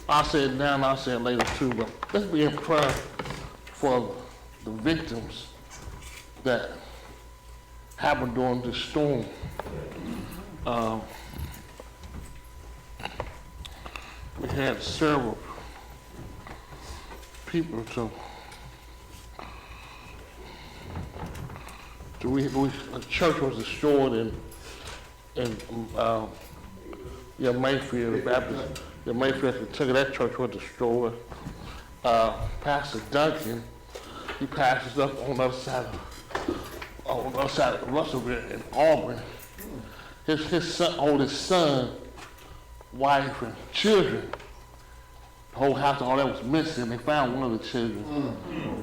I'll say it now and I'll say it later too, but let's be in prayer for the victims that happened during this storm. We had several people a church was destroyed in Mayfield Baptist. Mayfield, Kentucky, that church was destroyed. Pastor Duncan, he pastors up on the other side of Russellville in Auburn. His son, oldest son, wife, and children, the whole house, all that was missing. They found one of the children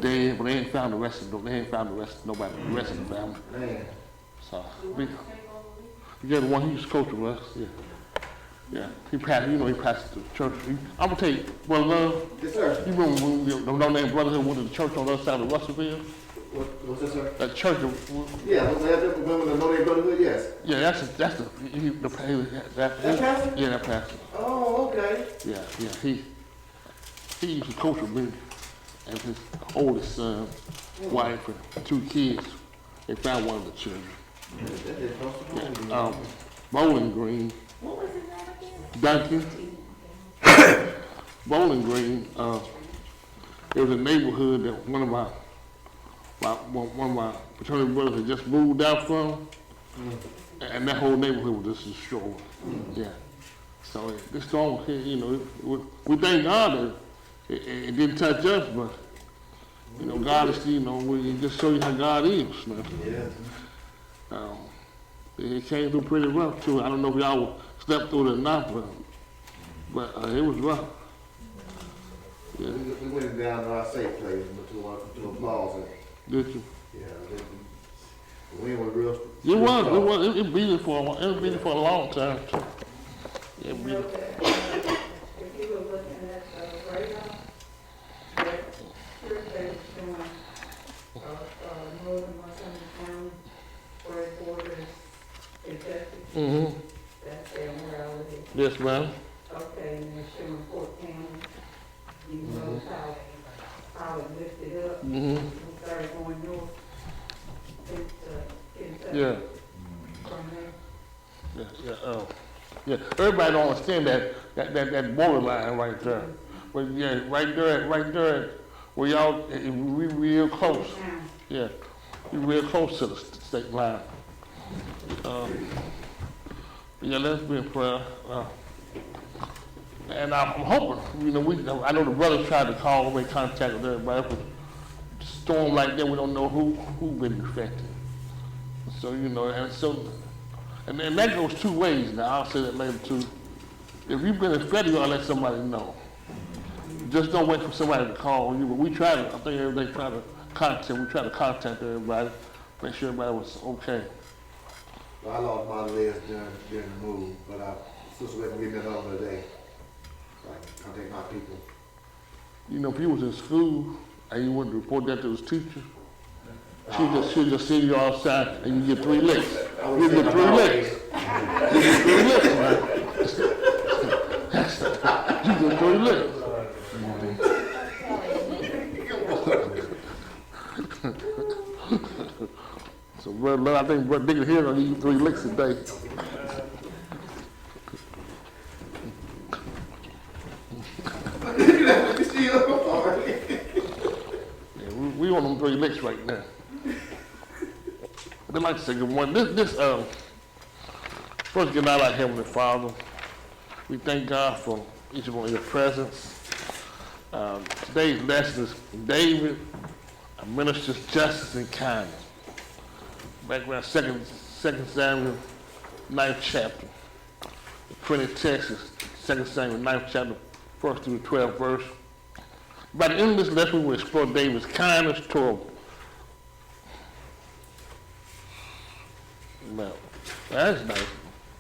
dead, but they ain't found the rest of them. They ain't found the rest of the family. So the one he used to coach with us, yeah. He passed the church. I'm gonna tell you, Brother Love. Yes, sir. You remember when the no-name brotherhood went to the church on the other side of Russellville? What's that, sir? That church. Yeah, remember the no-name brotherhood? Yes. Yeah, that's the pastor. Yeah, that pastor. Oh, okay. Yeah. He used to coach with me and his oldest son, wife, and 2 kids. They found one of the children. Yeah. Bowling Green. What was his name again? Duncan. Bowling Green. It was a neighborhood that one of my fraternity brothers had just moved out from, and that whole neighborhood was just destroyed. Yeah. So this storm here, we thank God that it didn't touch us, but God is, we just show you how God is, man. Yeah. It came through pretty rough too. I don't know if y'all slept through it or not, but it was rough. Yeah. We went down to our safe place to a plaza. Did you? Yeah. The wind was real. It beat it for a while. It beat it for a long time too. Yeah, If you were looking at the radar, that church that is showing northern Montgomery County, where it borders Kentucky. That's there where I live. Yes, ma'am. Okay, and they're showing Fort County. You know how it lifted up and started going north into Kentucky. Yeah. From there. Yeah. Everybody don't understand that borderline right there. But yeah, right there, we real close. Yeah, we real close to the state line. Yeah, let's be in prayer. And I'm hoping, I know the brothers tried to call, make contact with everybody. But a storm like that, we don't know who been affected. So, and that goes 2 ways now. I'll say that later too. If you've been affected, you ought to let somebody know. Just don't wait for somebody to call you. But we try to, I think everybody try to contact everybody, make sure everybody was okay. Well, I lost my legs during the move, but I sister let me get that over today. So I can contact my people. If you was in school and you wouldn't report that to his teacher, she'll just send you outside and you get 3 licks. You get 3 licks. You get 3 licks, man. You get 3 licks. So, brother, I think Brother Dickens here gonna give you 3 licks a day. We on them 3 licks right now. I'd like to say good morning. First, good night, our Heavenly Father. We thank God for each one of your presence. Today's lesson is David administers justice and kindness. Back around 2 Samuel 9th chapter. The printed text is 2 Samuel 9th chapter, 1st through the 12th verse. By the end of this lesson, we will explore David's kindness toward. Well, that's nice.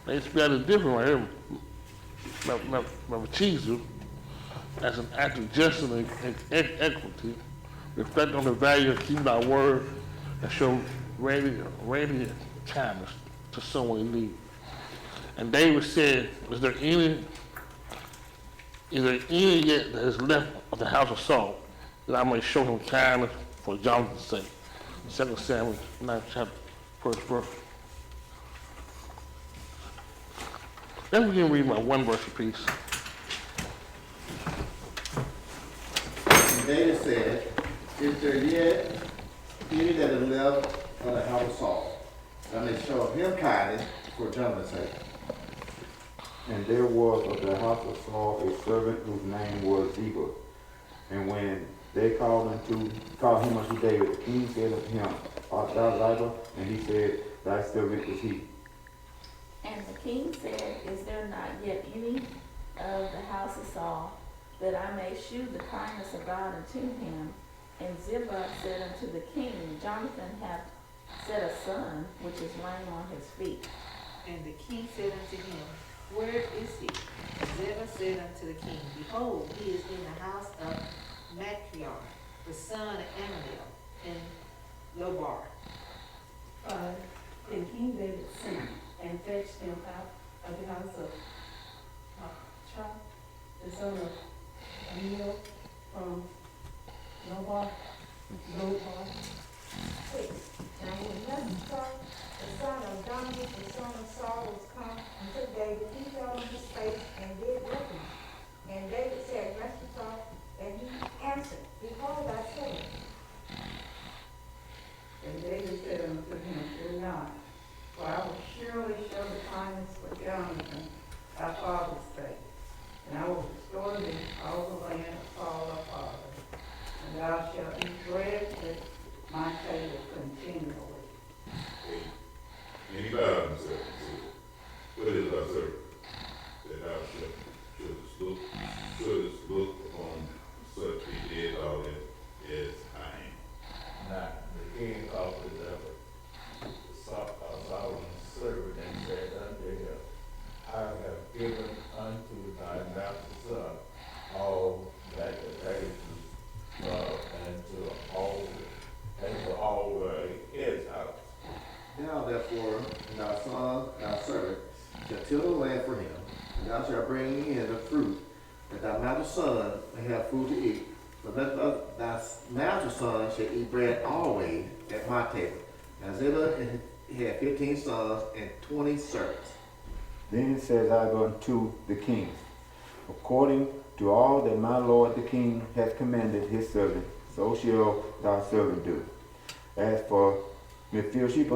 They spell it different right here. Remember, Jesus, as an act of justice and equity, reflect on the value of keeping our word and show radiant kindness to someone in need. And David said, is there any yet that is left of the house of Saul, that I may show him kindness for Jonathan's sake? 2 Samuel 9th chapter, first verse. Let me begin reading my one verse apiece. And David said, is there yet any that is left of the house of Saul, that I may show him kindness for Jonathan's sake? And there was of the house of Saul a servant whose name was Ziba. And when they called him unto David, the king said unto him, Art thou Ziba? And he said, Thy servant is he. And the king said, Is there not yet any of the house of Saul, that I may shew the kindness of God unto him? And Ziba said unto the king, Jonathan hath set a son, which is lame on his feet. And the king said unto him, Where is he? And Ziba said unto the king, Behold, he is in the house of Machir, the son of Ammiel, in Lobar. Then King David sent and fetched him out of the house of Machir, the son of Ammiel, from Lobar. Now when Mephibosheth, the son of Jonathan, the son of Saul, was come unto David, he fell on his face and did with him. And David said, Mephibosheth, and he answered, Behold, thy servant. And David said unto him, Fear not, for I will surely show the kindness for Jonathan, thy father's sake. And I will restore thee all the land of Saul thy father, and thou shalt eat bread at my table continually. And he bowed himself and said, What is thy servant, that thou shouldest look upon such a dead dog as I am? Now the king offered Solomon's servant and said unto him, I have given unto thy master's son all that the palaces love, and to all his house. Now therefore, thy son, thy servant, shall till the land for him, and thou shalt bring in the fruit, that thy master's son may have food to eat. But let thy master's son shall eat bread always at my table. Now Ziba had 15 sons and 20 servants. Then said Ziba unto the king, According to all that my lord the king hath commanded his servant, so shall thy servant do. As for Mephibosheth,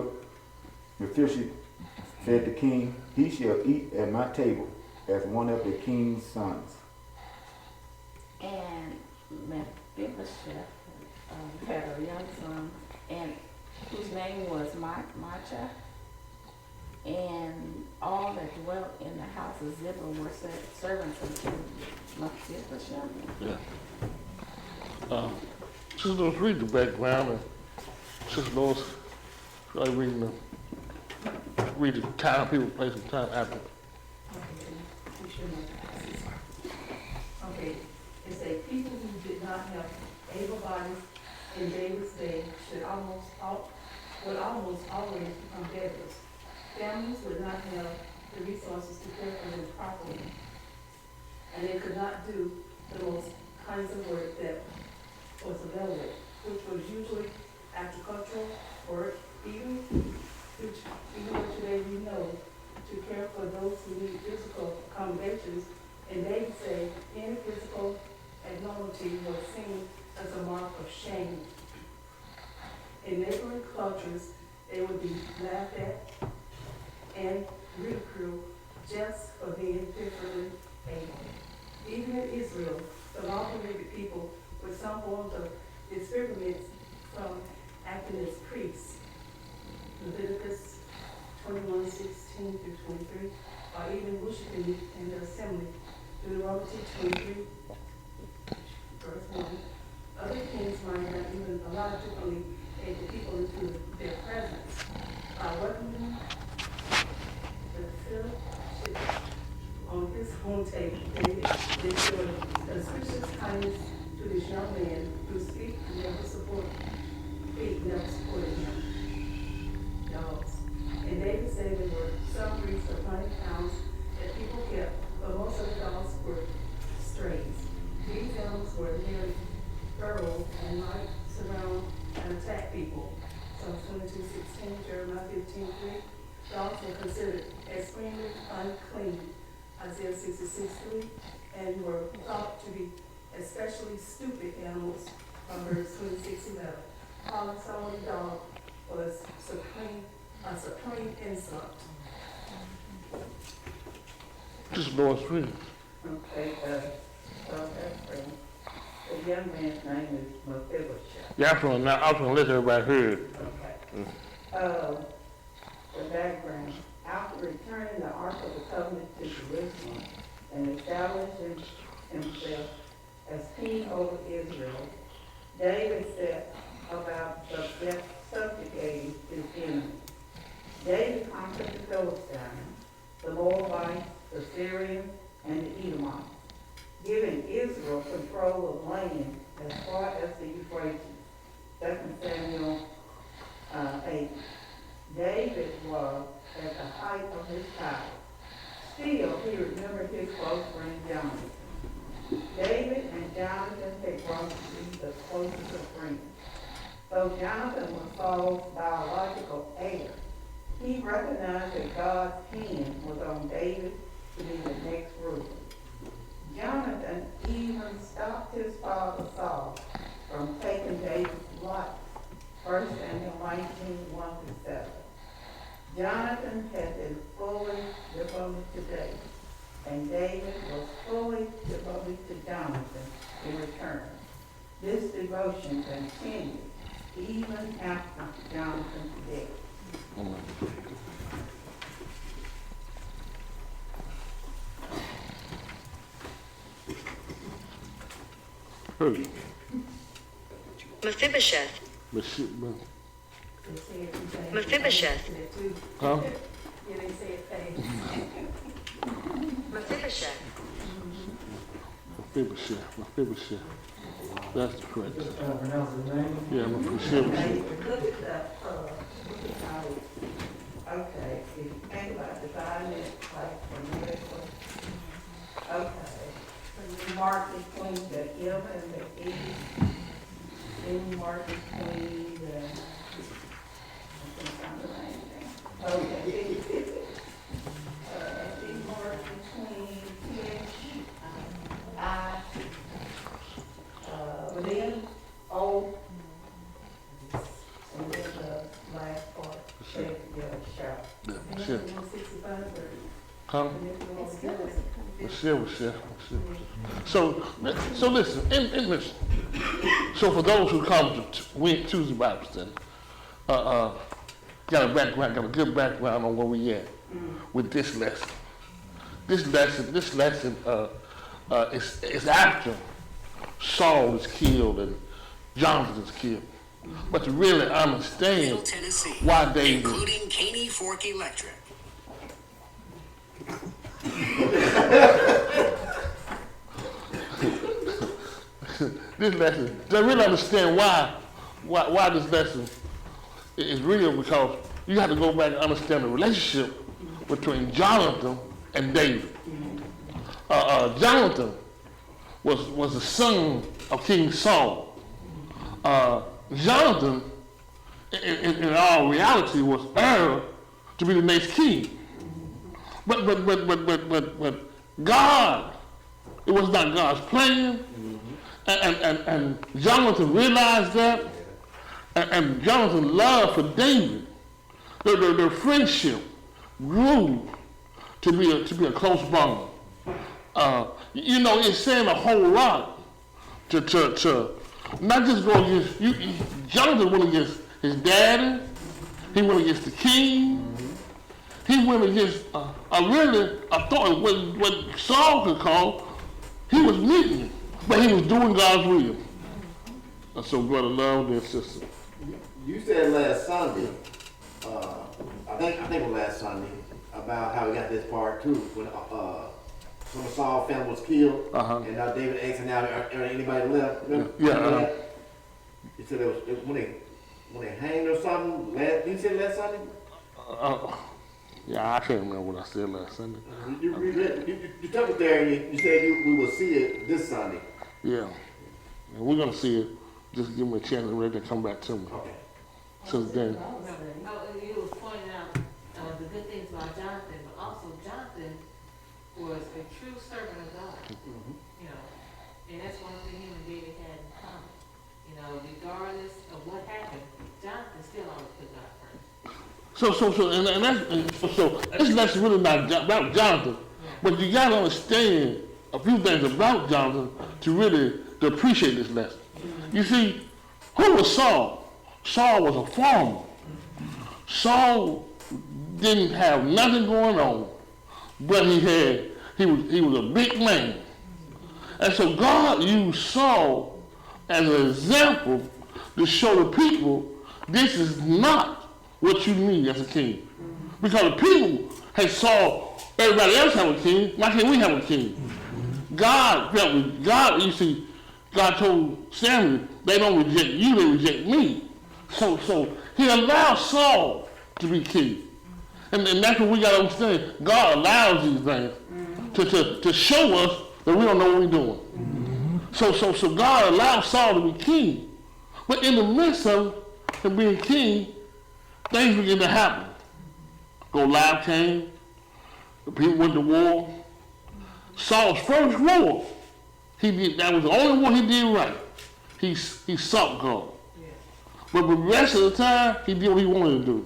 said the king, he shall eat at my table as one of the king's sons. And Mephibosheth had a young son, and whose name was Machir. And all that dwelt in the house of Ziba were servants of Mephibosheth. Yeah. Sister Lois, read the background, and Sister Lois, try read the time, people, place, and time after. Okay, it says people who did not have able bodies in David's day would almost always become debtors. Families would not have the resources to care for them properly, and they could not do the most kinds of work that was available, which was usually agricultural work, even today we know to care for those who need physical accommodations. And they say any physical abnormality was seen as a mark of shame. In neighboring cultures, they would be laughed at and ridiculed just for being differently able. Even in Israel, the law-permitted people with some forms of disfigurement from acting as priests. Leviticus 21:16 through 23, or even worshiping in the assembly. Deuteronomy 23, verse 1. Other kings might not even allow differently take the people into their presence by welcoming the fellowship on his own table. They showed suspicious kindness to this young man whose feet never supported him. Dogs. And David said there were some breeds of 100 pounds and considered extremely unclean, Isaiah 66:3, and were thought to be especially stupid animals, Proverbs 26:11. Calling someone a dog was a supreme insult. Just Lord's Prayer. Okay, that's right. The young man's name is Mephibosheth. Yeah, I was gonna let everybody hear it. Okay. The background. After returning the Ark of the Covenant to Jerusalem and establishing himself as king over Israel, David set about subjugating his enemies. David conquered the Philistines, the Moabites, the Syrians, and the Edomites, giving Israel control of land as far as the Euphrates. 2 Samuel 8. David was at the height of his power. Still, he remembered his close friend Jonathan. David and Jonathan had grown to be the closest of friends. Though Jonathan was Saul's biological heir, he recognized that God's hand was on David to be the next ruler. Jonathan even stopped his father Saul from taking David's life. 1 Samuel 19:1-7. Jonathan had been fully devoted to David, and David was fully devoted to Jonathan in return. This devotion continued even after Jonathan's death. Who? Mephibosheth. Mephibosheth. Huh? Yeah, they say it fast. Mephibosheth. Mephibosheth. That's the correct. Pronounce his name? Yeah, Mephibosheth. Look at that, how, okay, if you think about dividing it like phonetically, okay. Mark between the M and the E, then mark between the, I think I'm the name there. Okay. Mark between H, I, D, O, and then the last part, sharp. Mephibosheth. 165. Huh? It's good. Mephibosheth. So listen, and listen. So for those who come to Tuesday Bible study, got a good background on where we at with this lesson. This lesson is after Saul is killed and Jonathan is killed. But to really understand Tennessee, why David, including Caney Fork Electric. this lesson, to really understand why this lesson is real, because you have to go back and understand the relationship between Jonathan and David. Jonathan was the son of King Saul. Jonathan, in all reality, was heir to be the next king. But God, it was not God's plan. And Jonathan realized that, and Jonathan's love for David, their friendship grew to be a close bond. It's saying a whole lot to not just go against you. Jonathan went against his daddy. He went against the king. He went against I thought what Saul could call, he was meeting, but he was doing God's will. And so, brother, love and sister. You said last Sunday, I think it was last Sunday, about how we got this part too, when the Saul family was killed, and now David asking now, are anybody left? Remember? Yeah. You said it was when they hanged or something. You said last Sunday? Yeah, I can't remember what I said last Sunday. You took it there and you said we will see it this Sunday. Yeah. And we're going to see it. Just give me a chance and ready to come back to me. Okay. Since then. You was pointing out the good things about Jonathan, but also Jonathan was a true servant of God. You know, and that's one thing him and David had in common. You know, regardless of what happened, Jonathan still always put God first. So that's really not about Jonathan, but you gotta understand a few things about Jonathan to appreciate this lesson. You see, who was Saul? Saul was a farmer. Saul didn't have nothing going on, but he was a big man. And so God used Saul as an example to show the people this is not what you need as a king. Because the people had saw everybody else have a king, why can't we have a king? God told Samuel, they don't reject you, they reject me. So he allowed Saul to be king. And that's what we got to understand. God allows these things to show us that we don't know what we're doing. So God allowed Saul to be king. But in the midst of him being king, things begin to happen. Goliath came, the people went to war. Saul's first war, that was the only one he did right. He sought God. But the rest of the time, he did what he wanted to do.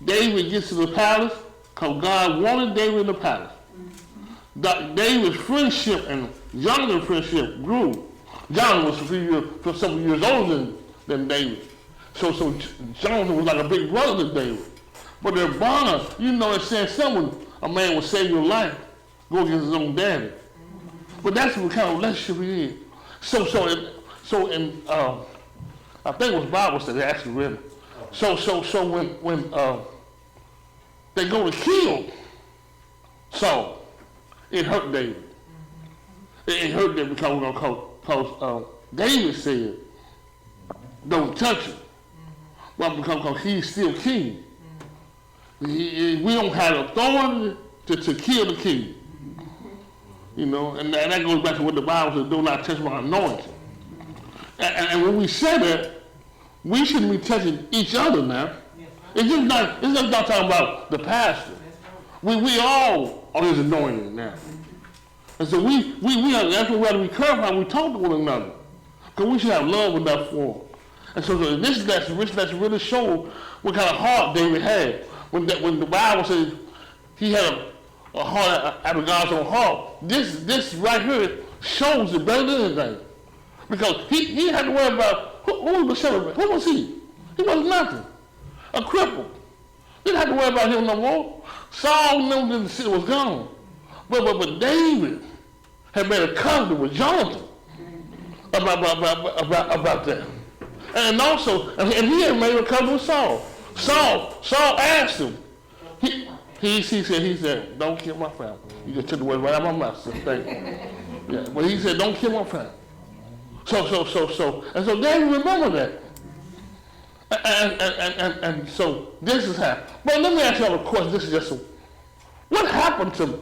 David gets to the palace because God wanted David in the palace. David's friendship and Jonathan's friendship grew. Jonathan was several years older than David. So Jonathan was like a big brother to David. But their bond, it says someone, a man will save your life, go against his own daddy. But that's what kind of relationship he is. So in I think it was Bible said they actually read it. So when they go to kill Saul, it hurt David. It hurt David because David said, don't touch him. Well, because he's still king. We don't have authority to kill the king. And that goes back to what the Bible says, do not touch my anointing. And when we say that, we shouldn't be touching each other now. It's just not talking about the pastor. We all are his anointing now. And so that's what we have to be careful how we talk to one another. Because we should have love enough for him. And so this lesson really showed what kind of heart David had. When the Bible says he had a heart after God's own heart, this right here shows it better than anything. Because he had to worry about who was the shepherd. Who was he? He was nothing. A cripple. Didn't have to worry about him no more. Saul knew that the city was gone. But David had made a covenant with Jonathan about that. And also, and he had made a covenant with Saul. Saul asked him. He said, don't kill my family. You just took the word right out of my mouth. Yeah, but he said, don't kill my family. And so David remembered that. And so this is happening. But let me ask y'all a question. This is just what happened to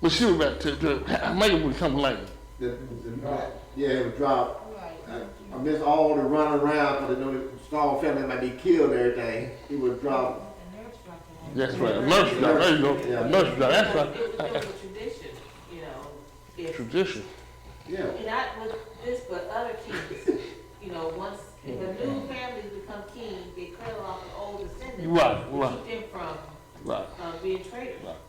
Bathsheba to make him become lame? It was dropped. I miss all the running around because they know the Saul family might be killed and everything. He was dropped. That's right. A nurse drop. There you go. Yeah. A nurse drop. That's right. It was a tradition, Tradition. Yeah. And not with this, but other kings. Once if a new family become king, they cut off the old descendants to keep them from being traitors. Right.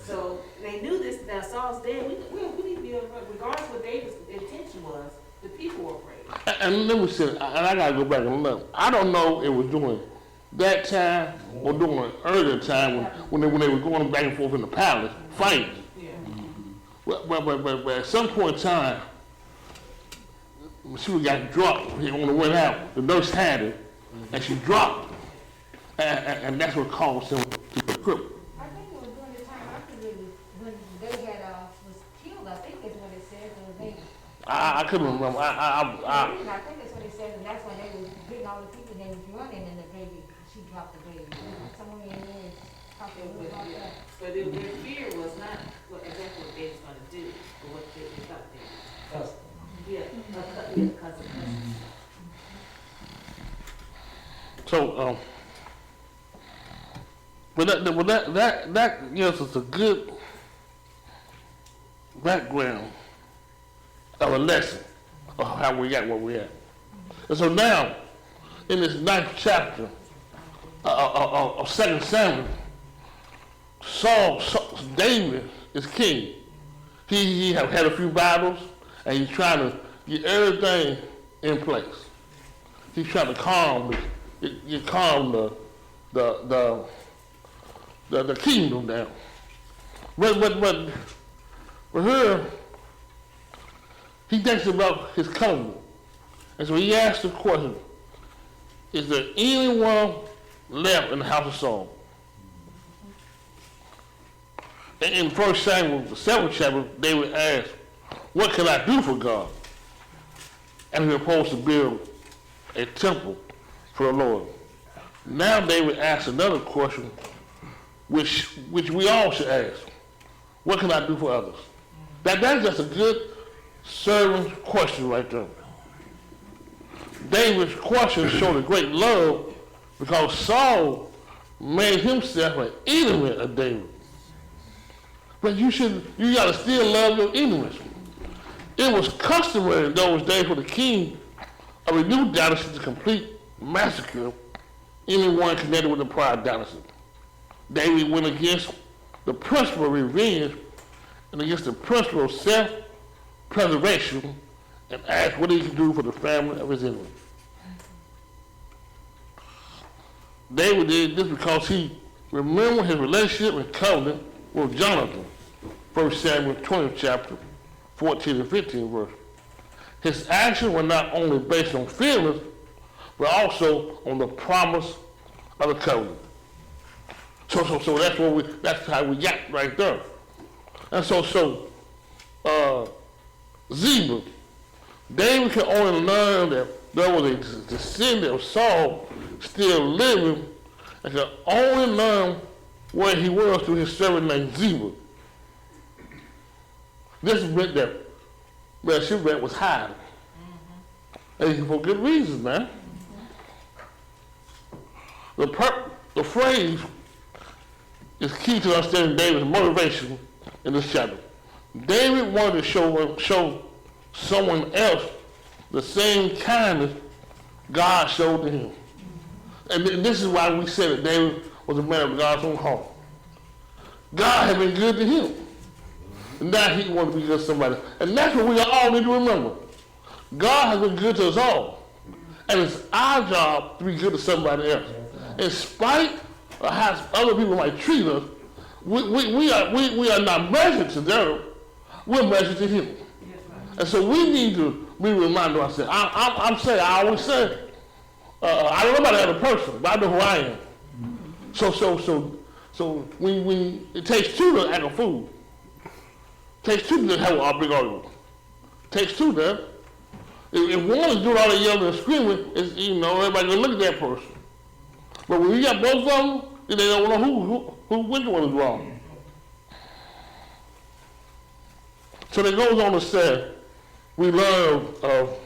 So they knew this. Now Saul's dead. We need to be regardless of what David's intention was. The people were afraid. And let me say, and I gotta go back and look. I don't know if it was during that time or during an earlier time when they were going back and forth in the palace fighting. Yeah. But at some point in time, she got dropped on the way out. The nurse had her, and she dropped, and that's what caused him to be crippled. I think it was during the time after when they was killed. I think that's what it says in the baby. I couldn't remember. I think that's what it says, and that's when they was getting all the people, and they was running, and the baby, she dropped the baby. Somewhere in there is talking about that. But their fear was not exactly what they was going to do, but what they thought they would do. Because of So, But that gives us a good background of a lesson of how we got where we at. And so now, in this 9th chapter of 2 Samuel, David is king. He have had a few battles, and he's trying to get everything in place. He's trying to calm the kingdom down. But here, he thinks about his covenant. And so he asks the question, is there anyone left in the house of Saul? And in 1 Samuel, the 7th chapter, David asked, what can I do for God? And he proposed to build a temple for the Lord. Now David asks another question, which we all should ask. What can I do for others? That's just a good servant's question right there. David's question showed a great love because Saul made himself an enemy of David. But you gotta still love your enemies. It was customary in those days for the king of a new dynasty to complete massacre anyone connected with the prior dynasty. David went against the principle of revenge and against the principle of self-preservation and asked what he could do for the family of his enemy. David did this because he remembered his relationship and covenant with Jonathan. 1 Samuel 20 chapter 14 and 15 verse. His actions were not only based on feelings, but also on the promise of the covenant. So that's how we got right there. And Ziba, David can only learn that there was a descendant of Saul still living, and could only learn where he was through his servant named Ziba. This meant that Bathsheba was hiding. And for good reasons, man. The phrase is key to understanding David's motivation in this chapter. David wanted to show someone else the same kindness God showed to him. And this is why we say that David was a man of God's own heart. God had been good to him. And now he wanted to be good to somebody. And that's what we all need to remember. God has been good to us all. And it's our job to be good to somebody else. In spite of how other people might treat us, we are not measured to them. We're measured to him. And so we need to be reminded of ourselves. I always say, I don't know about the other person, but I know who I am. So when it takes two to act a fool. It takes two to have a big argument. It takes two there. If one is doing all the yelling and screaming, everybody gonna look at that person. But when you got both of them, then they don't know which one is wrong. So it goes on to say, we learn of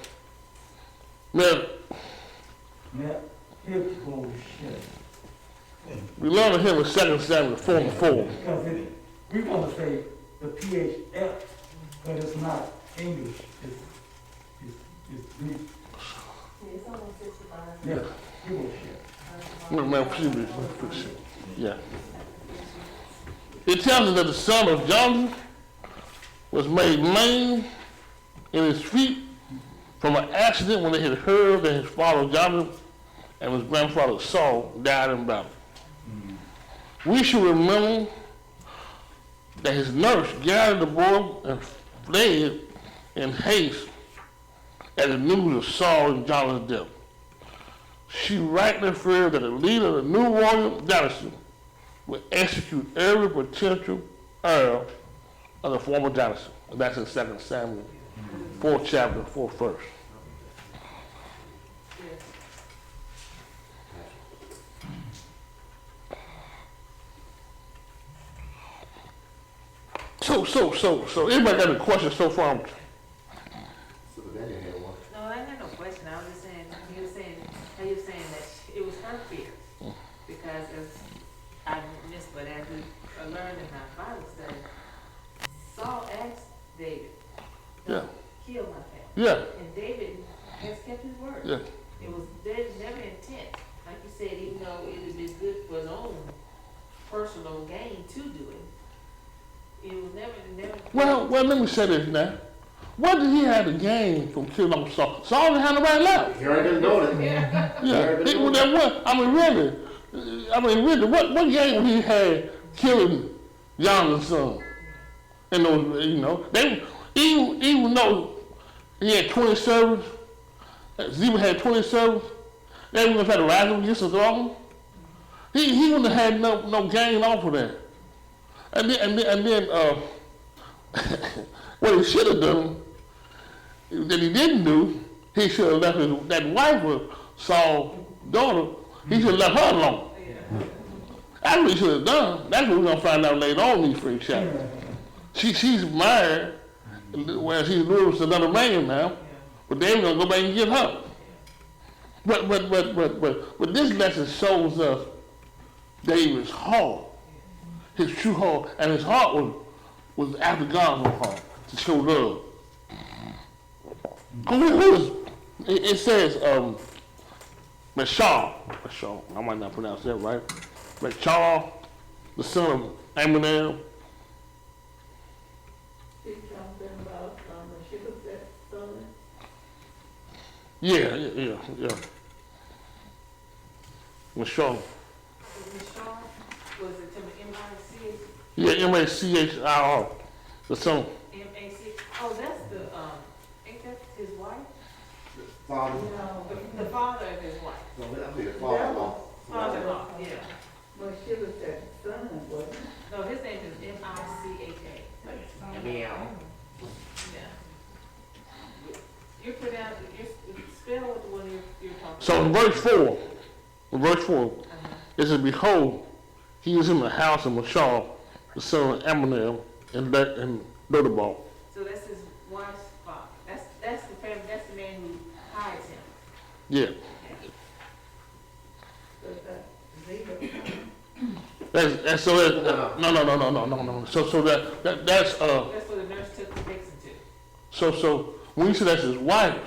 we learn of him in 2 Samuel 4:4. Because we want to say the PHF, but it's not English. It's Greek. It's almost 65. Yeah, Yeah. It tells us that the son of Jonathan was made lame in his feet from an accident when they had heard that his father Jonathan and his grandfather Saul died in battle. We should remember that his nurse gathered the boy and fled in haste at the news of Saul and Jonathan's death. She rightly feared that the leader of the new royal dynasty would execute every potential heir of the former dynasty. And that's in 2 Samuel 4th chapter, 4th verse. So anybody got a question so far? So Daniel had one. No, I had no question. I was just saying, you were saying that it was her fear. Because as I But as we learned in our Bible study, Saul asked David, Yeah. "Don't kill my family." Yeah. And David has kept his word. Yeah. It was David's never intent, like you said, even though it would be good for his own personal gain to do it. It was never. Well, let me say this now. What did he have to gain from killing off Saul? Saul didn't have nobody left. He already been doing it. Yeah. Really, what gain would he have killing Jonathan's son? And those, even though he had 20 servants, Ziba had 20 servants, they wouldn't have had to rise up against the throne. He wouldn't have had no gain off of that. And then what he should have done, that he didn't do, he should have left that wife of Saul's daughter, he should have left her alone. That's what he should have done. That's what we're going to find out later on in these free chapters. She's married, well, she's living with another man now, but they're going to go back and get her. But this lesson shows us David's heart, his true heart, and his heart was after God's own heart to show love. It says Mashal, I might not pronounce that right. Mashal, the son of Ammonel. He's talking about Mephibosheth's son. Yeah. Mashal. Was it M-I-C-H? Yeah, M-A-C-H-I-R. The son. M-A-C. Oh, that's ain't that his wife? Father. No, The father of his wife. No, that'd be a father-in-law. Father-in-law, yeah. Mephibosheth's son, wasn't it? No, his name is M-I-C-H-A. Meow. Yeah. You spell what the one you're talking about. So in verse 4, it says, "Behold, he is in the house of Mashal, the son of Ammonel, and Lodebar." So that's his wife's father. That's the family. That's the man who hides him. Yeah. No. So that's That's what the nurse took the Dixon to. so when you say that's his wife,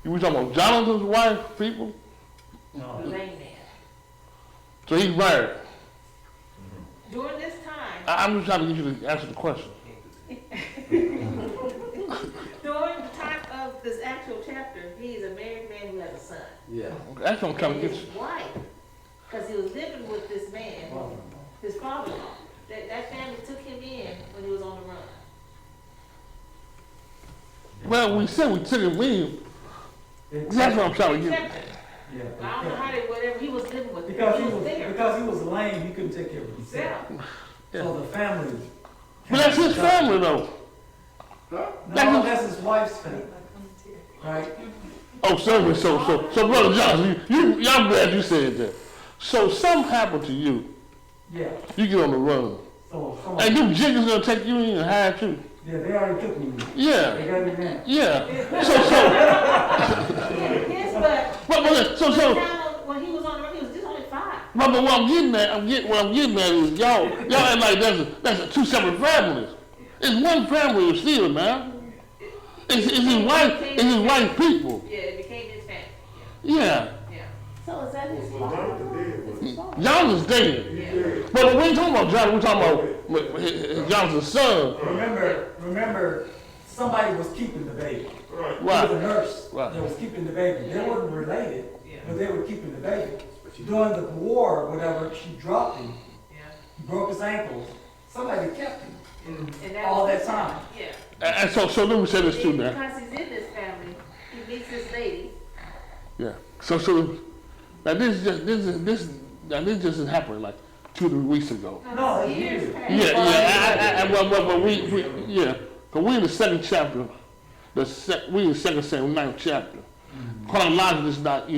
you were talking about Jonathan's wife, people? The lame man. So he's married. During this time, I'm just trying to get you to answer the question. during the time of this actual chapter, he is a married man who has a son. Yeah. That's what I'm trying to get His you. wife, because he was living with this man, his father-in-law. That family took him in when he was on the run. Well, we said we took him in. That's what I'm trying to They get. kept him. Yeah. I don't know how whatever he was living with. Because he was there. because he was lame, he couldn't take care of himself. Yeah. So the family. But that's his family, though. No, that's his wife's family. Right? Oh, so Brother Johnson, I'm glad you said that. So something happened to you. Yeah. You get on the run. So And them jiggers gonna take you in and hide you. yeah, they already took me. Yeah. They got me in. Yeah. Yes, but when he was on the run, he was just only 5. But what I'm getting at is y'all act like that's two separate families. It's one family still, man. It's his wife's people. Yeah, it became his family. Yeah. Yeah. So is that his father? Jonathan's dead. Yeah. But we ain't talking about Jonathan, we're talking about Jonathan's son. Remember, somebody was keeping the baby. Right. It was a nurse Right. that was keeping the baby. They wasn't related, Yeah. but they were keeping the baby. During the war, whatever, she dropped him. Yeah. He broke his ankles. Somebody kept him And that all was that his time. family. Yeah. And so let me say this too now. Because he's in this family, he meets this lady. Yeah. So now this just happened like 2 or 3 weeks ago. No, years past. But we in the second chapter. We in the 2 Samuel 9th chapter. Chronologically, it's not,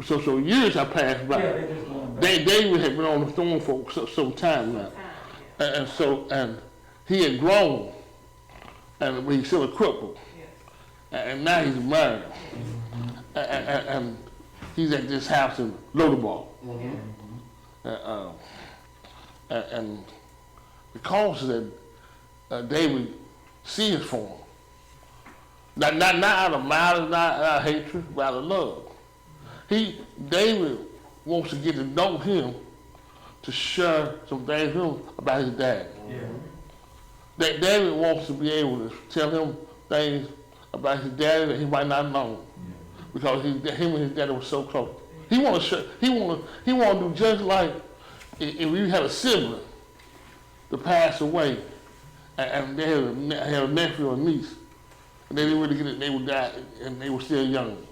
So years have passed by. Yeah, they just going back. David had been on the throne for some time now, and he had grown, but he's still a cripple, and now he's married, and he's at this house in Lodebar. and because of that, David sins for him. Not out of malice, not out of hatred, but out of love. David wants to get to know him, to share some things with him about his dad. Yeah. That David wants to be able to tell him things about his daddy that he might not know, because him and his daddy were so close. He want to do just like if you had a sibling to pass away, and they had a nephew or niece, and they didn't really get it, they would die, and they were still young.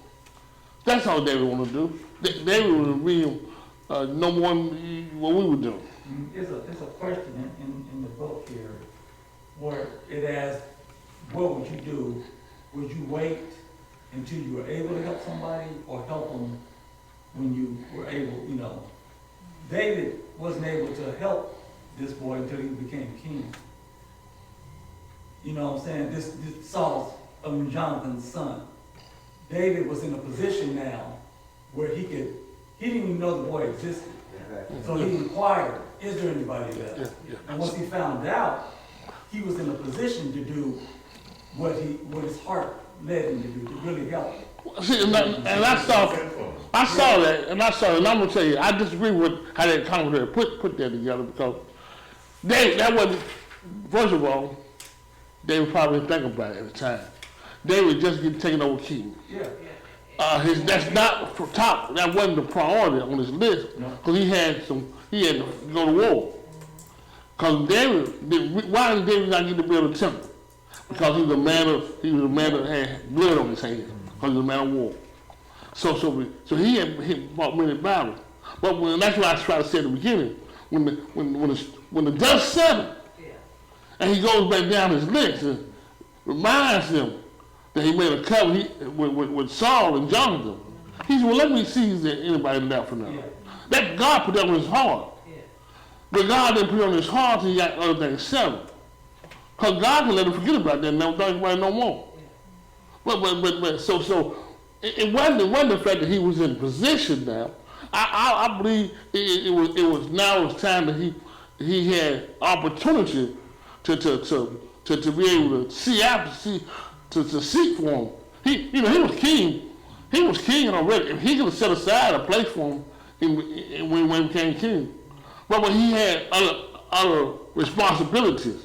That's all David want to do. David would be no more than what we would do. There's a question in the book here where it asks, what would you do? Would you wait until you were able to help somebody, or help them when you were able, David wasn't able to help this boy until he became king. You know what I'm saying? This Saul's, Jonathan's son. David was in a position now where he didn't even know the boy existed. So he inquired, is there anybody there? Yeah. And once he found out, he was in a position to do what his heart led him to do, to really help. See, and I saw that, and I'm gonna tell you, I disagree with how that commentary put that together, because that wasn't. First of all, they were probably thinking about it at the time. They were just getting taken over king. Yeah. That's not for top. That wasn't the priority on his list, because he had to go to war. Because why did David not get to build a temple? Because he was a man that had blood on his hands. Because he was a man of war. So he fought many battles. But that's what I tried to say at the beginning. When the dust settled, and he goes back down his list and reminds him that he made a covenant with Saul and Jonathan. He said, well, let me see if there's anybody left for now. Yeah. That God put that on his heart. But God didn't put it on his heart until he got other things settled. Because God can let him forget about that and never think about it no more. But so it wasn't the fact that he was in position now. I believe it was now time that he had opportunity to be able to seek for him. He was king. He was king already. If he could have set aside a place for him when he became king. But when he had other responsibilities,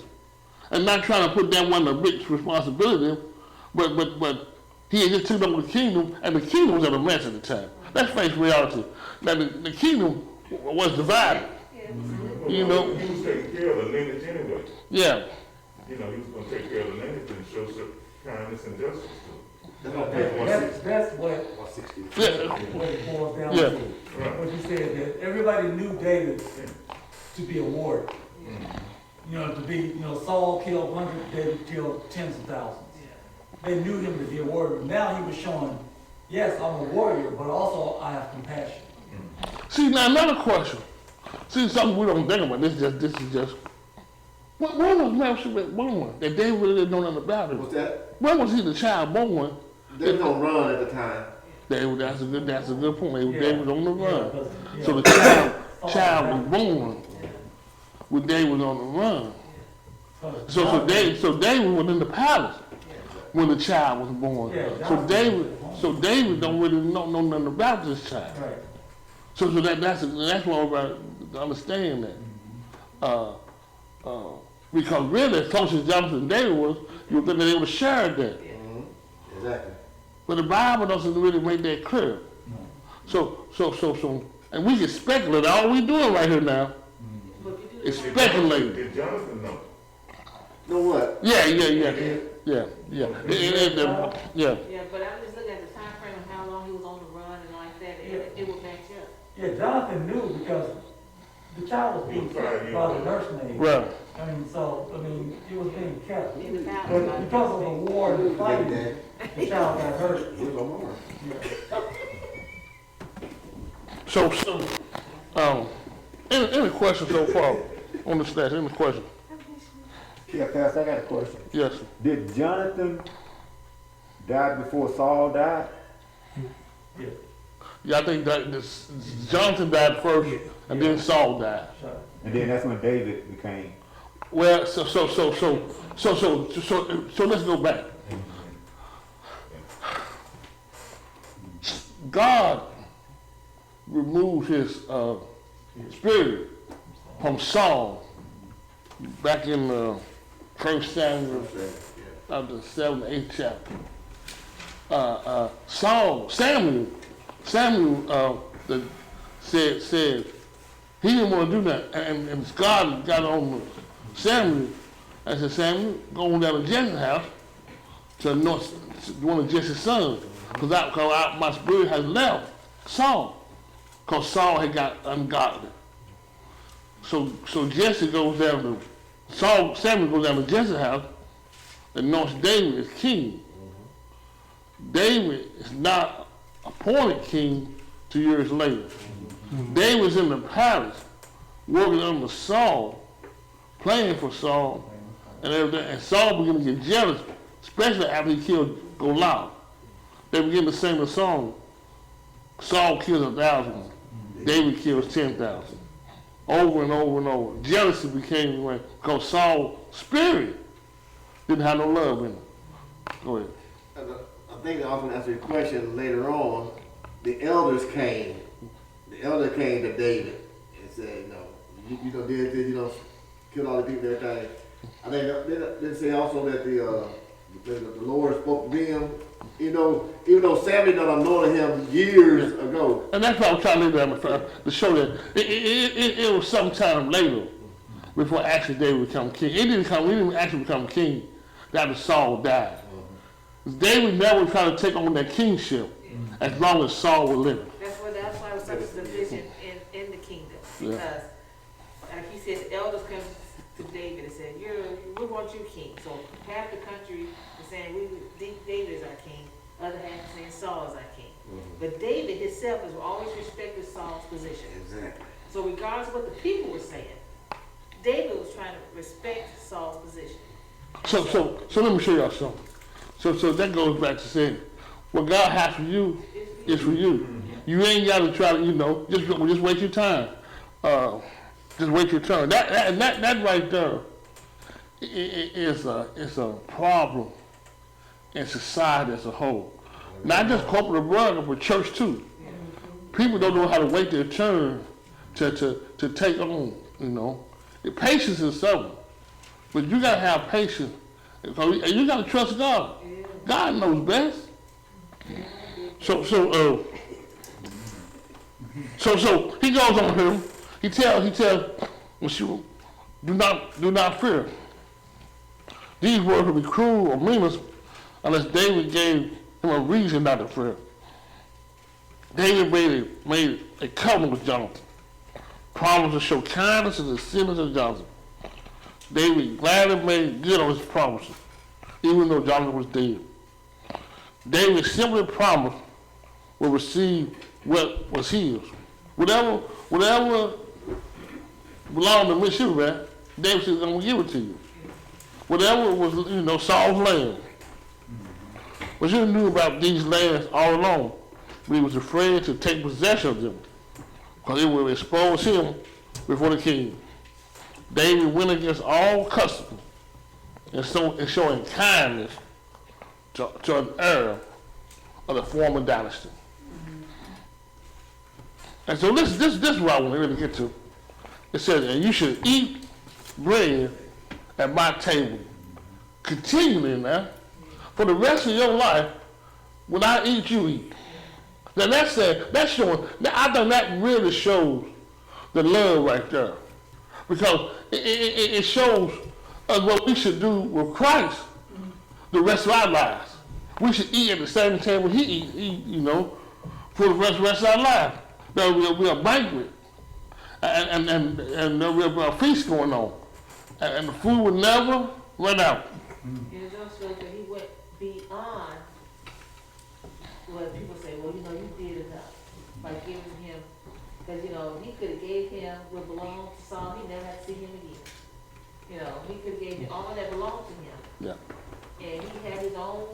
and not trying to put that one a big responsibility, but he had just took over the kingdom, and the kingdom was at a mess at the time. Let's face reality. Now the kingdom was divided. He was taking care of the lineage anyway. Yeah. He was going to take care of the lineage and show some kindness and justice to That's what it boils down to. What you said, that everybody knew David to be a warrior. To be, Saul killed hundreds, David killed tens of thousands. They knew him to be a warrior. Now he was showing, yes, I'm a warrior, but also I have compassion. See, now another question. See, something we don't think about. This is just. When was Melchizedek born? That David really didn't know nothing about it. What's that? When was he the child born? They was on run at the time. That's a good point. David was on the run. So the child was born when David was on the run. So David was in the palace when the child was born. So David don't really know nothing about this child. So that's why we understand that. Because really, as close as Jonathan and David was, you would think that they would have shared that. Exactly. But the Bible doesn't really make that clear. So, and we can speculate. All we doing right here now is speculating. Did Jonathan know? Know what? Yeah. Yeah, but I'm just looking at the time frame of how long he was on the run and like that. It would match up. Yeah, Jonathan knew because the child was being kept by the nursemaid. Right. It was being kept. It was out. But because of the war and the fighting, the child got hurt. Any questions so far on the stats? Any questions? Yeah, Pastor, I got a question. Yes. Did Jonathan die before Saul died? Yeah, I think that Jonathan died first, and then Saul died. And then that's when David became. Well, so let's go back. God removed his spirit from Saul back in 1 Samuel of the 7th, 8th chapter. Samuel said he didn't want to do that, and God got on Samuel and said, Samuel, go on down to Jesse's house to anoint one of Jesse's sons, because my spirit has left Saul, because Saul had got ungodly. So Jesse goes down to Samuel goes down to Jesse's house and anoints David as king. David is not appointed king 2 years later. David's in the palace working under Saul, playing for Saul, and everything. And Saul began to get jealous, especially after he killed Goliath. They began to sing the song, Saul kills 1,000, David kills 10,000. Over and over and over. Jealousy became because Saul's spirit didn't have no love in him. Go ahead. I think I often answer your question later on. The elders came. The elder came to David and said, you know, did this, you know, killed all the people and everything. I think they say also that the Lord spoke to them. You know, even though Samuel done anointed him years ago. And that's why I was trying to leave that to show that it was sometime later before actually David become king. He didn't actually become king after Saul died. David never tried to take on that kingship as long as Saul was living. That's why it was such a division in the kingdom. Because, like he said, the elders come to David and said, we want you king. So half the country is saying, David is our king. Other half is saying Saul is our king. But David himself has always respected Saul's position. Exactly. So regardless of what the people were saying, David was trying to respect Saul's position. So let me show y'all something. So that goes back to saying, what God has for you is for you. You ain't got to try to, just wait your time. Just wait your turn. That right there is a problem in society as a whole. Not just corporate America, but church too. People don't know how to wait their turn to take on, The patience is something. But you gotta have patience. And you gotta trust God. God knows best. So he goes on him. He tells do not fear. These words will be cruel or meaningless unless David gave him a reason not to fear. David made a covenant with Jonathan, promised to show kindness to the sinners of Jonathan. David gladly made good on his promises, even though Jonathan was dead. David simply promised will receive what was his. Whatever belonged to Meshach, David said, I'm going to give it to you. Whatever was, Saul's land. But you knew about these lands all along, but he was afraid to take possession of them because it would expose him before the king. David went against all customs and showing kindness to an heir of the former dynasty. And so this is what I want to really get to. It says, and you should eat bread at my table continually now. For the rest of your life, when I eat, you eat. Now that's showing, I think that really shows the love right there. Because it shows us what we should do with Christ the rest of our lives. We should eat at the same table he eat, for the rest of our life. There will be a banquet, and there will be a feast going on, and the food will never run out. It is also that he went beyond what people say, well, you did enough by giving him, because, he could have gave him what belonged to Saul, he never had to see him again. He could have gave him all that belonged to him. Yeah. And he had his own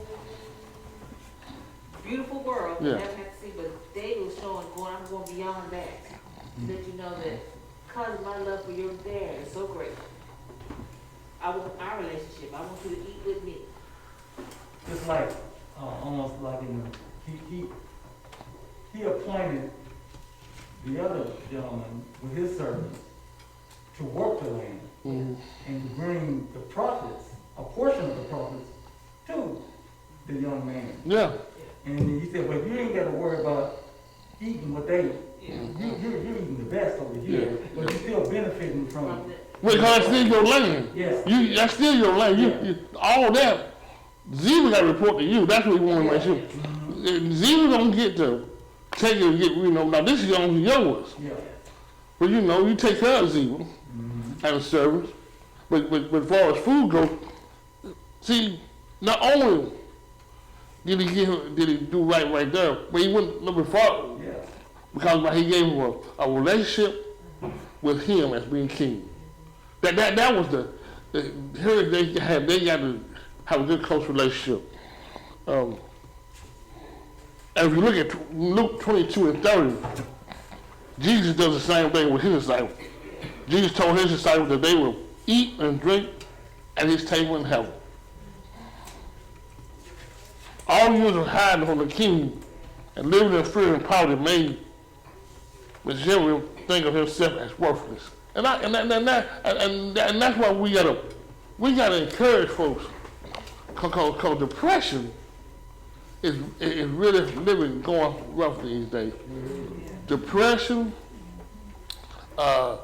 beautiful world, Yeah. never had to see, but David was showing, I'm going beyond that, to let you know that because of my love for your dad is so great. I want our relationship. I want you to eat with me. It's like, almost like he appointed the other gentleman with his servants to work the land and to bring the profits, a portion of the profits, to the young man. Yeah. And he said, well, you ain't got to worry about eating what they eat. You're eating the best over here, but you're still benefiting from it. Because that's still your land. Yes. That's still your land. You, all that, Ziva got to report to you. That's what we want to make sure. Ziva don't get to take it and get, now this is only yours. Yeah. But you take care of Ziva and the servants. But as far as food goes, see, not only did he do right there, but he went a little bit farther. Yeah. Because he gave him a relationship with him as being king. That was here they got to have a good close relationship. And if you look at Luke 22 and 30, Jesus does the same thing with his disciples. Jesus told his disciples that they will eat and drink at his table in heaven. All years of hiding from the king and living in fear and poverty made Messiah think of himself as worthless. And that's why we gotta encourage folks. Cause depression is really going rough these days. Depression, low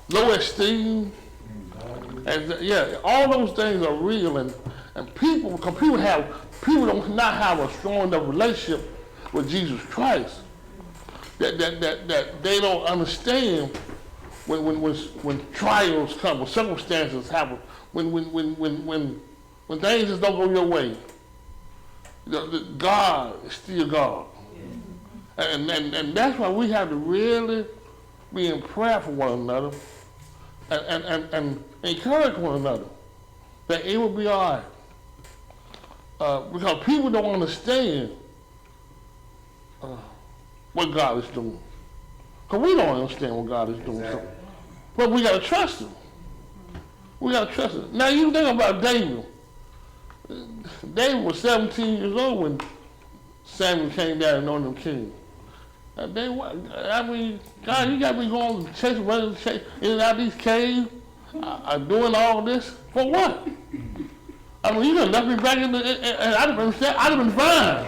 esteem, and all those things are real. And people don't not have a strong enough relationship with Jesus Christ that they don't understand when trials come, when circumstances happen, when things just don't go your way. God is still God. And that's why we have to really be in prayer for one another and encourage one another that it will be all right. Because people don't understand what God is doing. Because we don't understand what God is doing. Exactly. But we got to trust him. We got to trust him. Now you think about David. David was 17 years old when Samuel came down and anointed him king. God, you got me going running in and out of these caves, doing all this for what? You done left me back and I'd have been fine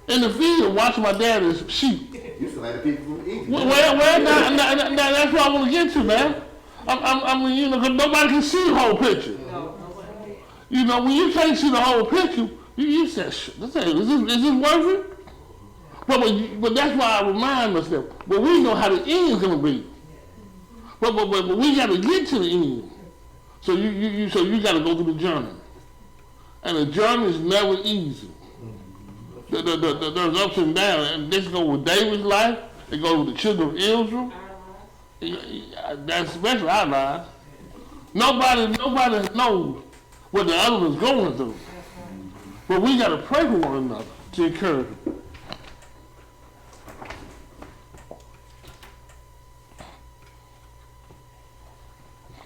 in the field watching my daddy's sheep. You used to let the people from Egypt. Well, now, that's what I want to get to, man. Because nobody can see the whole picture. When you can't see the whole picture, you say, is this worth it? But that's why I remind myself, but we know how the end is going to be. But we got to get to the end. So you got to go through the journey. And the journey is never easy. There's ups and downs. And this goes with David's life. It goes with the children of Israel. That's especially our lives. Nobody knows what the other is going through. But we got to pray for one another to encourage them.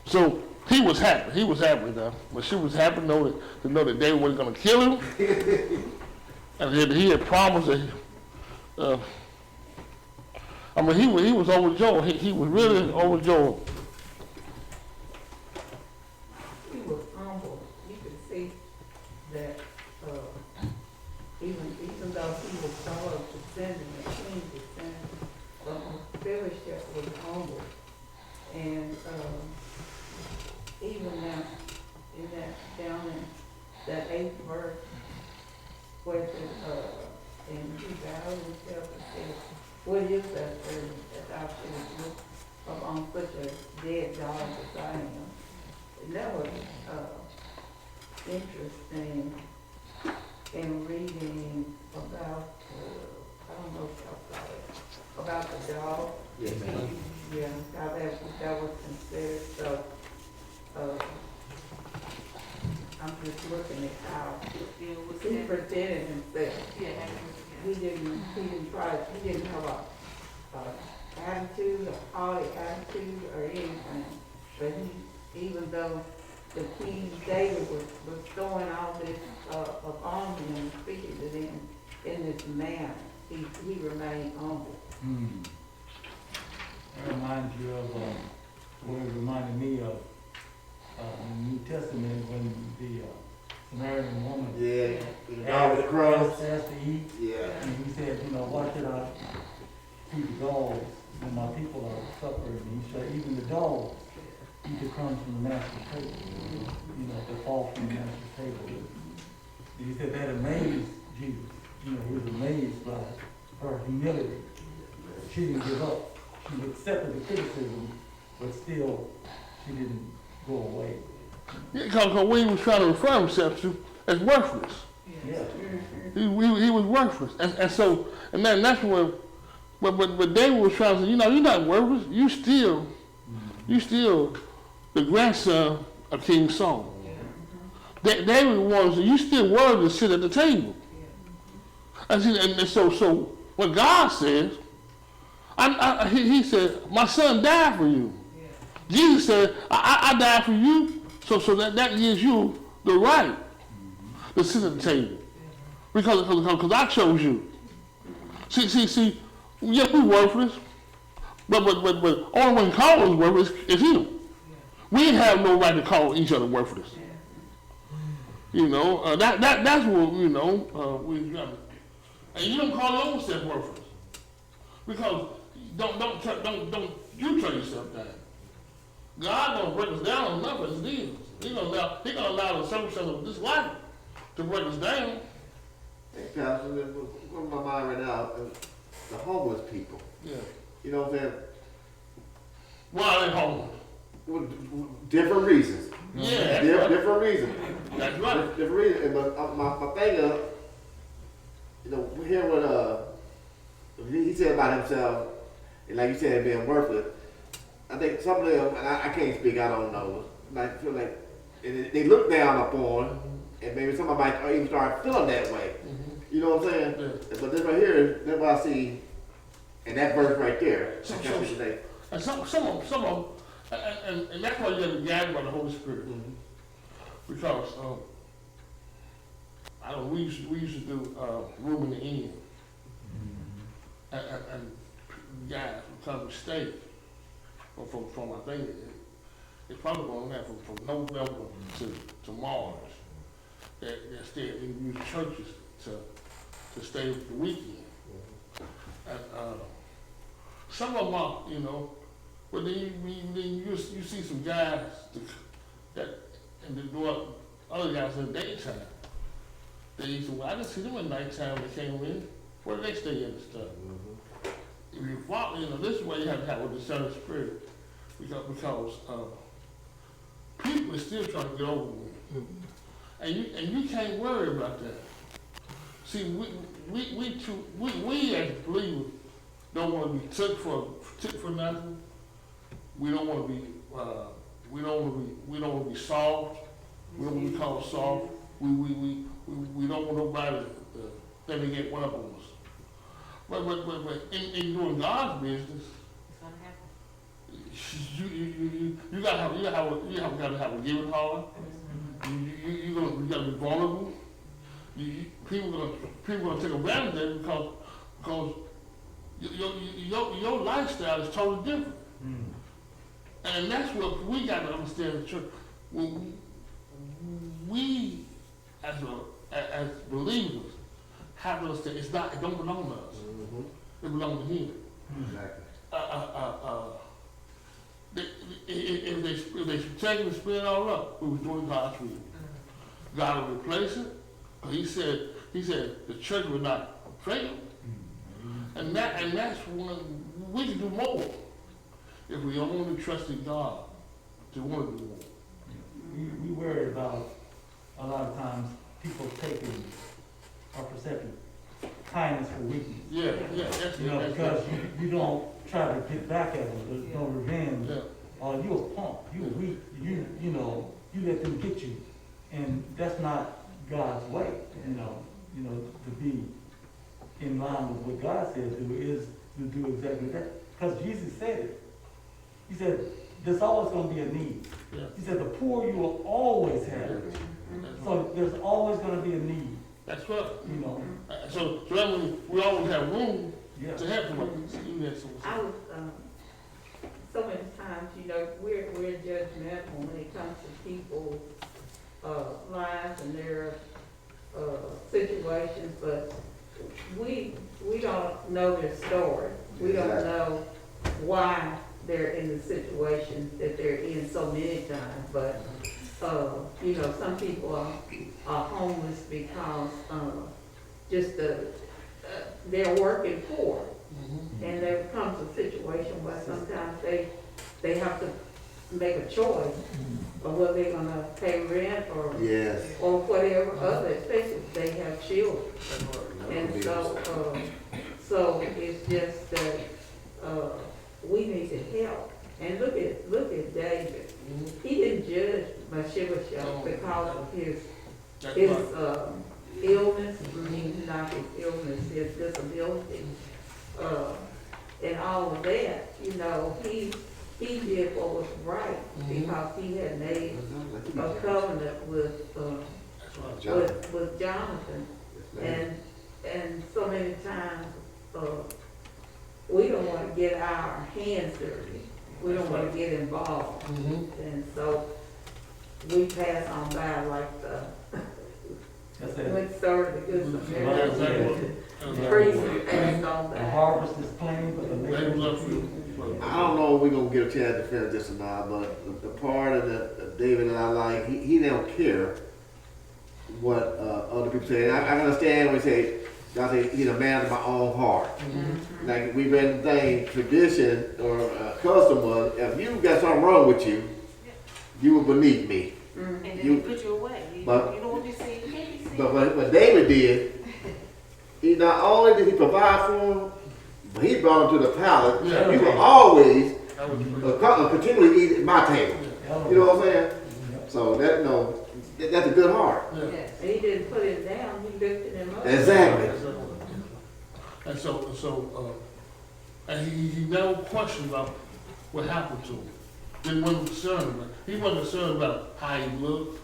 So he was happy. He was happy though. But she was happy to know that David wasn't going to kill him. And he had promised that he was overjoyed. He was really overjoyed. He was humble. You could see that even though he was Saul's descendant, the king's descendant, Mephibosheth was humble. And even now, down in that 8th verse, where it says, and he bowed himself and said, what is that servant that thou shouldest look upon such a dead dog as I am? And that was interesting in reading about, I don't know if y'all saw it, about the dog. Yes, ma'am. Yeah, how that was considered. So, I'm just looking at how he presented himself. He didn't have attitude, a haughty attitude, or anything. But even though the King David was throwing all this upon him and speaking to them in this manner, he remained humble. That reminds you of, what it reminded me of, in the New Testament when the Samaritan woman Yeah, the dog with the crumbs. asked to eat, Yeah. and he said, why should I feed the dogs when my people are suffering? And he said, even the dogs eat the crumbs from the master's table, that fall from the master's table. And he said that amazed Jesus. He was amazed by her humility. She didn't give up. She accepted the criticism, but still, she didn't go away. Yeah, because we was trying to refer himself to as worthless. Yeah. He was worthless. And that's where, but David was trying to say, you're not worthless. You still the grandson of King Saul. David was, you still worthy to sit at the table. And so what God says, he said, my son died for you. Jesus said, I died for you, so that gives you the right to sit at the table. Because I chose you. See, yeah, we're worthless, but only one called us worthless is him. We have no right to call each other worthless. That's what, we got. And you don't call your own self worthless. Because don't you turn yourself down. God don't break us down enough as it is. He gonna allow the circumstances of this life to break us down. Hey, Pastor, what's on my mind right now? The homeless people. Yeah. You know what I'm saying? Why are they homeless? Well, different reasons. Yeah. Different reasons. That's right. Different reasons. But my thing is, we hear what he said about himself, and like you said, being worthless. I think some of them, and I can't speak, I don't know, like feel like they look down upon, and maybe somebody might even start feeling that way. You know what I'm saying? Yeah. But this right here, that's what I see in that verse right there. And some of them, and that's why you have to be guided by the Holy Spirit. Because we used to do room in the inn, and guys would come and stay from I think it's probably going to happen from November to March. That stay in use churches to stay the weekend. And some of them are, but then you see some guys and they go up, other guys in the daytime. They used to, I didn't see them at nighttime when they came in. Where did they stay in and stuff? If you follow, this is why you have to have a discerning spirit. Because people are still trying to get over with. And you can't worry about that. See, we as believers don't want to be took for nothing. We don't want to be we don't want to be soft. We don't want to be called soft. We don't want nobody to think they get one up on us. But in doing God's business, you gotta have a giving heart. You gotta be vulnerable. People gonna take advantage of it because your lifestyle is totally different. And that's what we got to understand in the church. When we as believers have to understand it don't belong to us. It belongs to him. Exactly. If they take and split it all up, we was doing God's will. God will replace it. He said the church will not fail. And that's when we can do more if we only trust in God to want to do more. We worry about a lot of times people taking our perception kindness for weakness. Yeah, that's because you don't try to get back at them. There's no revenge. Yeah. Or you a punk, you a weak, you let them get you. And that's not God's way, to be in line with what God says do is to do exactly that. because Jesus said it. He said, there's always gonna be a need. Yeah. He said, the poor you will always have. So there's always gonna be a need, That's right. you know? So that means we always have room Yeah. to help them. You had something to say. I was, so many times, you know, we're judgmental when it comes to people's, lives and their, situations, but we don't know their story. We don't Exactly. know why they're in the situation that they're in so many times, but, you know, some people are homeless because, just they're working poor. And there comes a situation where sometimes they have to make a choice of whether they're gonna pay rent or Yes. or whatever other expenses. They have children. And so it's just that, we need to help. And look at David. He didn't judge Mephibosheth because of his That's his, right. illness, not his illness, his disability, and all of that, you know, he did what was right because he had made a covenant with, That's right. with Jonathan. And so many times, we don't wanna get our hands dirty. We don't wanna get involved. And so we pass on by like the, That's it. when started the good Right, exactly. Samaritan. Priest passed on The by. harvest is plenty, but the They labor was is up few. to. I don't know if we're gonna get a chance to finish this or not, but the part of that David and I like, he don't care what other people say. And I understand when he say, God say, he's a man of my own heart. Like we read the thing, tradition or custom was, if you got something wrong with you, you were beneath me. And then You- they put you away. You but- don't want to be seen, you can't be seen. But what David did, he not only did he provide for him, but he brought him to the palace. Yeah. He will always That was continually eat at my table. Yeah. You know what I'm saying? So that that's a good heart. Yeah. Yes. And he didn't put him down, he lifted him up. Exactly. And and he never questioned about what happened to him. He wasn't concerned about. He wasn't concerned about how he looked,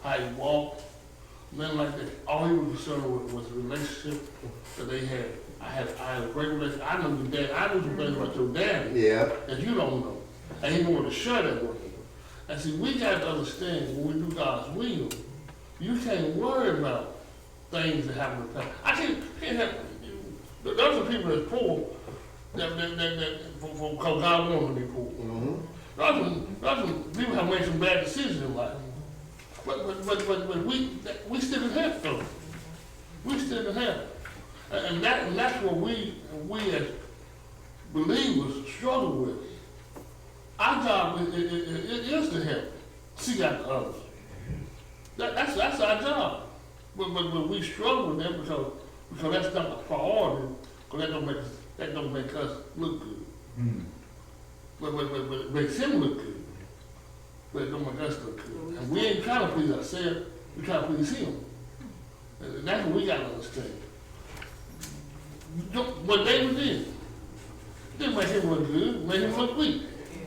how he walked, nothing like that. All he was concerned with was the relationship that they had. I had a great relationship. I knew your dad. I knew some things about your daddy Yeah. that you don't know. And he wanted to share that with you. And see, we got to understand when we do God's will, you can't worry about things that happen in the past. I can't have, those are people that's poor, because God wanted them to be poor. Those are people have made some bad decisions in life. But we still can help them. We still can help. And that's what we as believers struggle with. Our job is to help, seek out the others. That's our job. But we struggle with that because that's not a priority, because that don't make us look good. But it makes him look good. But it don't make us look good. And we ain't trying to please ourselves, we trying to please him. And that's what we gotta understand. What David didn't make him look good, made him look weak.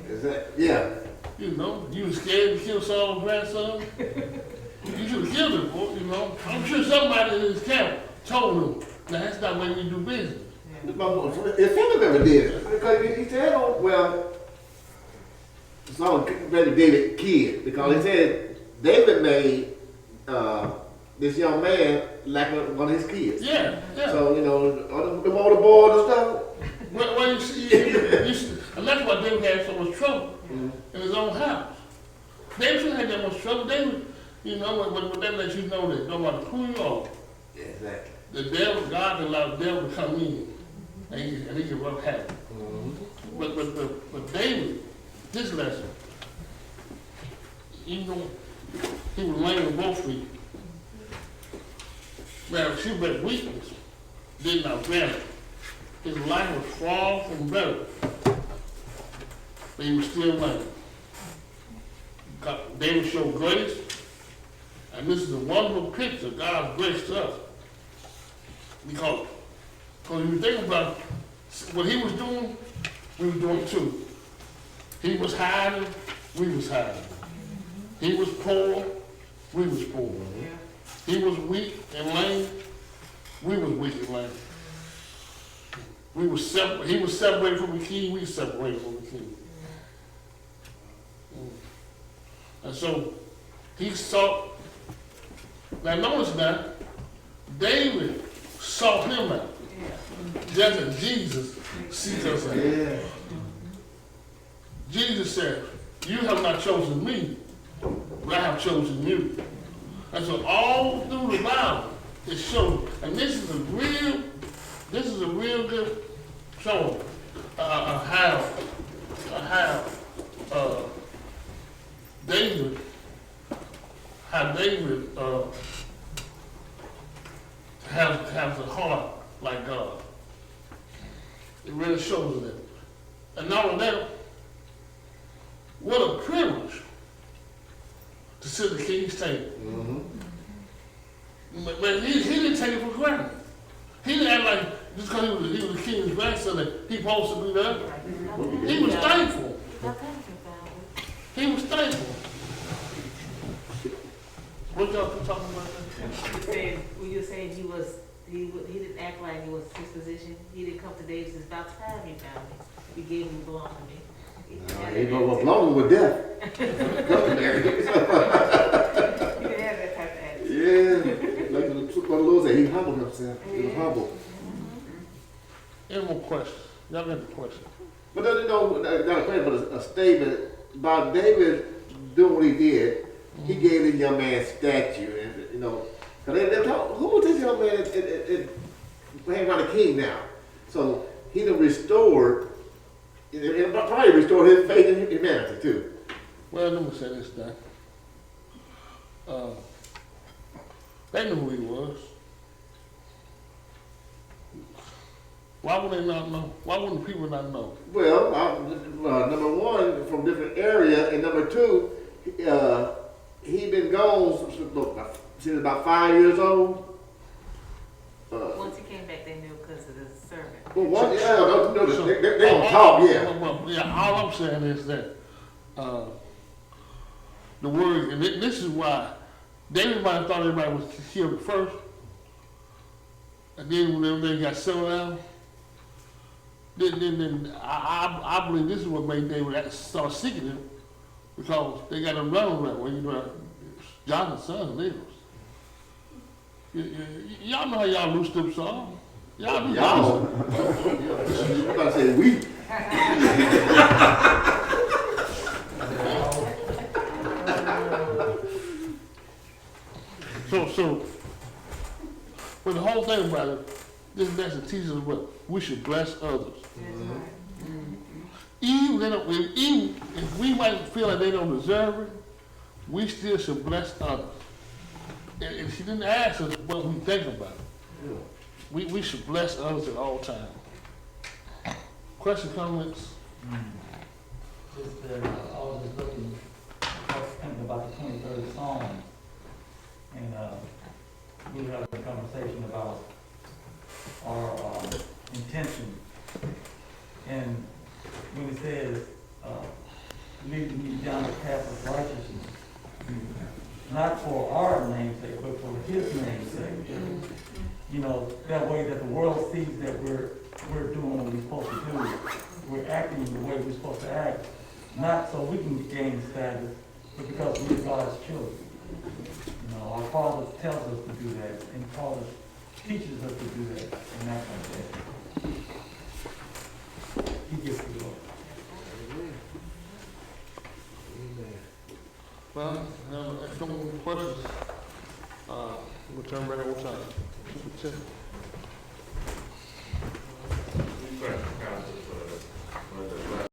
Is that? Yeah. You know, you was scared to kill Saul's grandson. You should have killed him, boy, you know. I'm sure somebody in his camp told him, now that's not the way we do business. If some of them ever did it, because he said, "Oh well." Saul maybe David kid because he said David made this young man like one of his kids. Yeah. So you know the motor board and stuff. Well, you see, and that's why David had so much trouble in his own house. David shouldn't have that much trouble. David, you know, but that lets you know that no matter who you are, Exactly. the devil, God allowed the devil to come in and he can run havoc. But David, this lesson, even though he was laying on both feet, now she was weakness, did not vanish. His life was far from better, but he was still laying. David showed grace, and this is a wonderful picture of God's grace to us. Because when you think about what he was doing, We were doing it too. He was hiding, we was hiding. He was poor, we was poor. He was weak and lame, we was weak and lame. He was separated from the king, we was separated from the king. And so he saw, now notice now, David sought him out. Just as Jesus sees us out. Yeah. Jesus said, you have not chosen me, but I have chosen you. And so all through the Bible, it shows, and this is a real good showing how David has a heart like God. It really shows that. And not only that, what a privilege to sit at the king's table. But he didn't take it for granted. He didn't act like just because he was the king's grandson that he supposed to be there. He was thankful. He was thankful. What y'all talking about that? When you saying he didn't act like it was his position. He didn't come to David and says, about time you found me. He gave me belong to me. He belonged with death. Come there. He didn't have that type of attitude. Yeah. Like what the Lord said, he humbled himself. He was humble. Any more questions? Y'all got any questions? But not a question, but a statement about David doing what he did. He gave this young man statue, and cause they talk, who was this young man hanging around the king now? So he done restored, and probably restored his faith in humanity too. Well, let me say this now. They knew who he was. Why would they not know? Why wouldn't the people not know? Well, number one, from different area, and number two, he been gone since about 5 years old. Once he came back, they knew because of the servant. Well, they on top, yeah. Yeah, all I'm saying is that the word, and this is why David might have thought everybody was killed first, and then when everything got settled down, then I believe this is what made David start seeking him, because they got him running that way. Jonathan's son lives. Y'all know how y'all loosed up Saul. Y'all. You gotta say we. So, but the whole thing about it, this message teaches us what we should bless others. Even if we might feel like they don't deserve it, we still should bless others. And she didn't ask us what we think about it. We should bless others at all times. Questions, comments? I was just looking, I was thinking about the 23rd Psalm, and we had a conversation about our intention. And when it says, leading me down the path of righteousness, not for our name's sake, but for his name's sake. That way that the world sees that we're doing what we're supposed to do. We're acting the way we're supposed to act. Not so we can gain status, but because we're God's children. Our Father tells us to do that, and Father teaches us to do that, and that's like that. He gets the glory. Well, if no more questions, we'll turn back over time.